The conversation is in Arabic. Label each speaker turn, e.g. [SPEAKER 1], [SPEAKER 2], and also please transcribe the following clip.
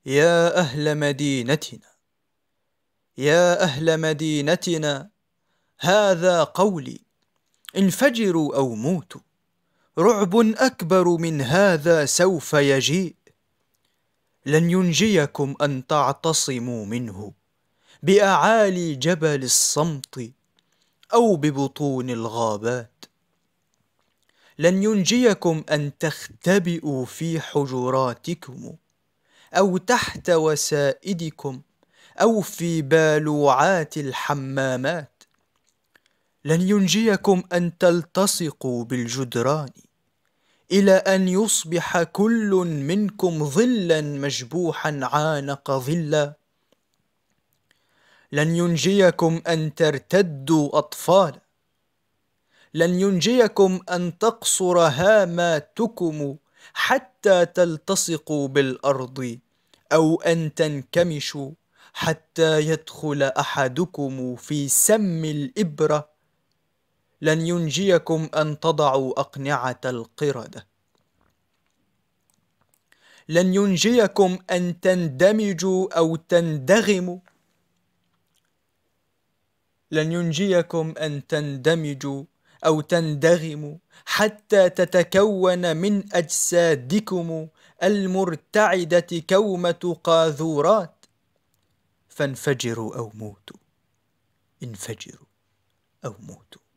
[SPEAKER 1] يا أهل مدينتنا، يا أهل مدينتنا، هذا قولي: انفجروا أو موتوا. رعب أكبر من هذا سوف يجيء. لن ينجيكم أن تعتصموا منه بأعالي جبل الصمت أو ببطون الغابات. لن ينجيكم أن تختبئوا في حجراتكم أو تحت وسائدكم أو في بالوعات الحمامات. لن ينجيكم أن تلتصقوا بالجدران إلى أن يصبح كل منكم ظلا مشبوحا عانق ظلا. لن ينجيكم أن ترتدوا أطفالا. لن ينجيكم أن تقصر هاماتكم حتى تلتصقوا بالأرض أو أن تنكمشوا حتى يدخل أحدكم في سم الإبرة. لن ينجيكم أن تضعوا أقنعة القردة. لن ينجيكم أن تندمجوا أو تندغموا. لن ينجيكم أن تندمجوا أو تندغموا حتى تتكون من أجسادكم المرتعدة كومة قاذورات. فانفجروا أو موتوا، انفجروا أو موتوا.